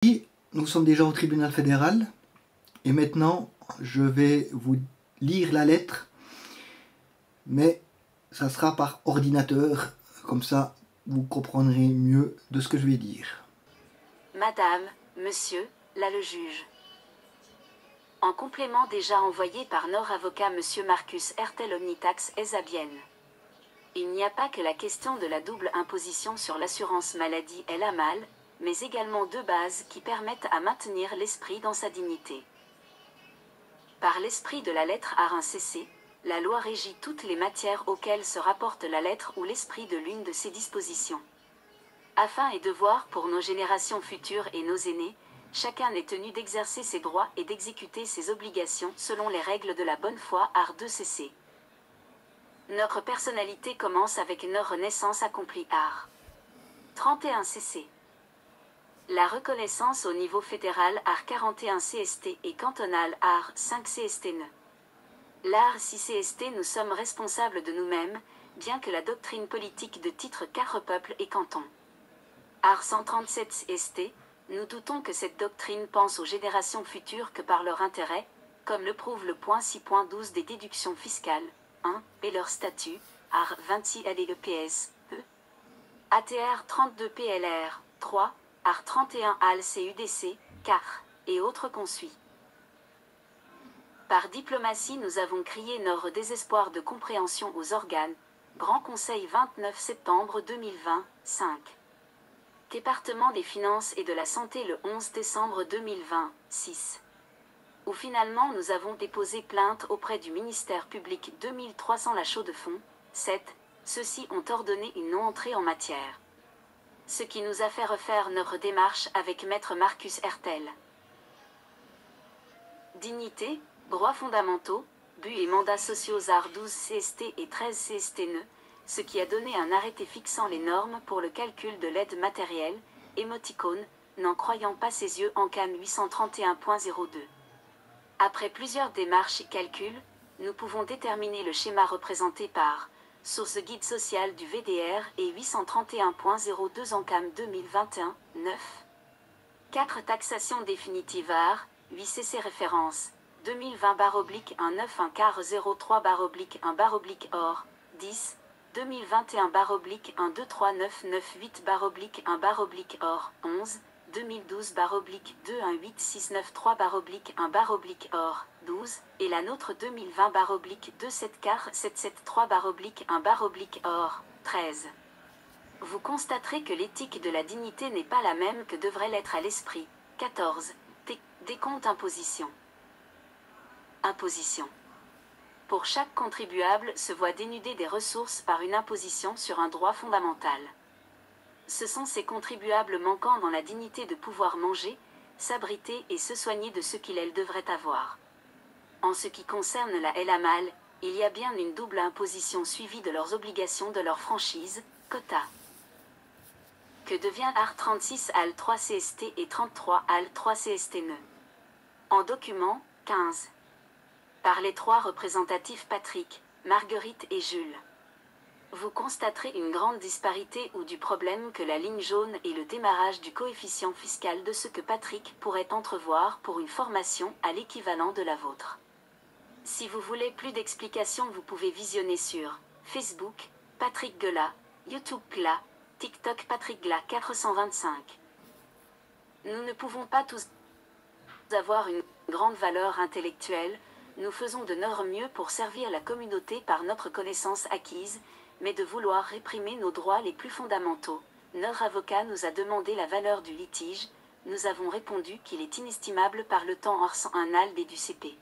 Nous sommes déjà au tribunal fédéral et maintenant je vais vous lire la lettre, mais ça sera par ordinateur, comme ça vous comprendrez mieux de ce que je vais dire. Madame, Monsieur, là le juge. En complément déjà envoyé par notre avocat Monsieur Marcus Hertel Omnitax Esabienne. Il n'y a pas que la question de la double imposition sur l'assurance maladie et la mal, mais également deux bases qui permettent à maintenir l'esprit dans sa dignité. Par l'esprit de la lettre A1cc, la loi régit toutes les matières auxquelles se rapporte la lettre ou l'esprit de l'une de ses dispositions. Afin et devoir pour nos générations futures et nos aînés, chacun est tenu d'exercer ses droits et d'exécuter ses obligations selon les règles de la bonne foi art 2cc. Notre personnalité commence avec notre naissance accomplie art 31cc. La reconnaissance au niveau fédéral art 41 CST et cantonal art 5 CST. L'art 6 CST nous sommes responsables de nous-mêmes, bien que la doctrine politique de titre 4 peuples et cantons. Art 137 CST, nous doutons que cette doctrine pense aux générations futures que par leur intérêt, comme le prouve le point 6.12 des déductions fiscales, 1, et leur statut, art 26 LEPS, E. ATR 32 PLR, 3, art 31 AL CUDC, 4, et autres qu'on suit. Par diplomatie nous avons crié notre désespoir de compréhension aux organes, Grand Conseil 29 septembre 2020, 5. Département des Finances et de la Santé le 11 décembre 2020, 6. Où finalement nous avons déposé plainte auprès du ministère public 2300 La Chaux-de-Fonds, 7. Ceux-ci ont ordonné une non-entrée en matière. Ce qui nous a fait refaire notre démarche avec Maître Marcus Hertel. Dignité, droits fondamentaux, buts et mandats sociaux art 12 CST et 13 CST, ce qui a donné un arrêté fixant les normes pour le calcul de l'aide matérielle, émoticône, n'en croyant pas ses yeux en CAM 831.02. Après plusieurs démarches et calculs, nous pouvons déterminer le schéma représenté par source guide sociale du VDR et 831.02 en CAM 2021, 9. 4 taxation définitive art, 8 CC référence, 2020/1 9 1 quart 03/1 or, 10, 2021/1 2 3 9 9 8/1 or, 11, 2012/2 1 8 6 9 3/1 or, 12, et la nôtre 2020/2 7 quart 7 7 3/1 or, 13. Vous constaterez que l'éthique de la dignité n'est pas la même que devrait l'être à l'esprit. 14. Décompte imposition. Imposition. Pour chaque contribuable se voit dénudé des ressources par une imposition sur un droit fondamental. Ce sont ces contribuables manquant dans la dignité de pouvoir manger, s'abriter et se soigner de ce qu'ils devraient avoir. En ce qui concerne la LAMAL, il y a bien une double imposition suivie de leurs obligations de leur franchise, quota. Que devient art 36 AL 3 CST et 33 AL 3 CST. En document, 15. Par les trois représentatifs Patrick, Marguerite et Jules. Vous constaterez une grande disparité ou du problème que la ligne jaune et le démarrage du coefficient fiscal de ce que Patrick pourrait entrevoir pour une formation à l'équivalent de la vôtre. Si vous voulez plus d'explications, vous pouvez visionner sur Facebook, Patrick Gela, YouTube Gela, TikTok Patrick Gela 425. Nous ne pouvons pas tous avoir une grande valeur intellectuelle, nous faisons de notre mieux pour servir la communauté par notre connaissance acquise, mais de vouloir réprimer nos droits les plus fondamentaux. Notre avocat nous a demandé la valeur du litige, nous avons répondu qu'il est inestimable par le temps hors 101 ALD et du CP.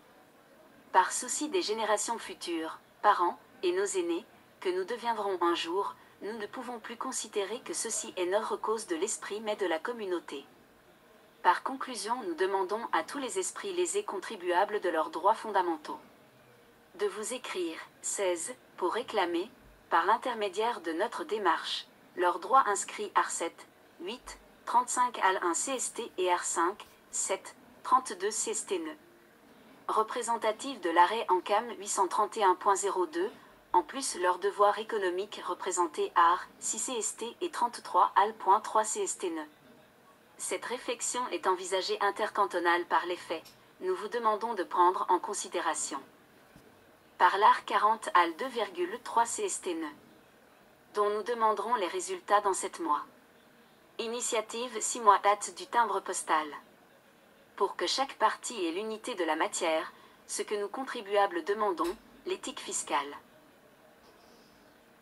Par souci des générations futures, parents, et nos aînés, que nous deviendrons un jour, nous ne pouvons plus considérer que ceci est notre cause de l'esprit mais de la communauté. Par conclusion, nous demandons à tous les esprits lésés contribuables de leurs droits fondamentaux de vous écrire 16 pour réclamer, par l'intermédiaire de notre démarche, leurs droits inscrits art 7, 8, 35 AL 1 CST et art 5, 7, 32 CST. Représentatifs de l'arrêt en CAM 831.02, en plus leurs devoirs économiques représentés art 6 CST et 33 AL.3 CST. Cette réflexion est envisagée intercantonale par les faits. Nous vous demandons de prendre en considération. Par l'art 40 AL 2,3 CST9, dont nous demanderons les résultats dans 7 mois. Initiative 6 mois date du timbre postal. Pour que chaque partie ait l'unité de la matière, ce que nous contribuables demandons, l'éthique fiscale.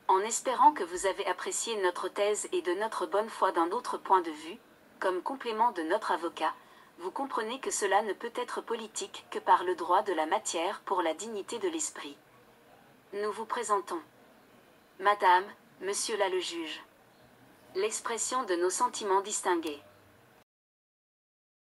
En espérant que vous avez apprécié notre thèse et de notre bonne foi d'un autre point de vue, comme complément de notre avocat, vous comprenez que cela ne peut être politique que par le droit de la matière pour la dignité de l'esprit. Nous vous présentons, Madame, Monsieur là le juge, l'expression de nos sentiments distingués.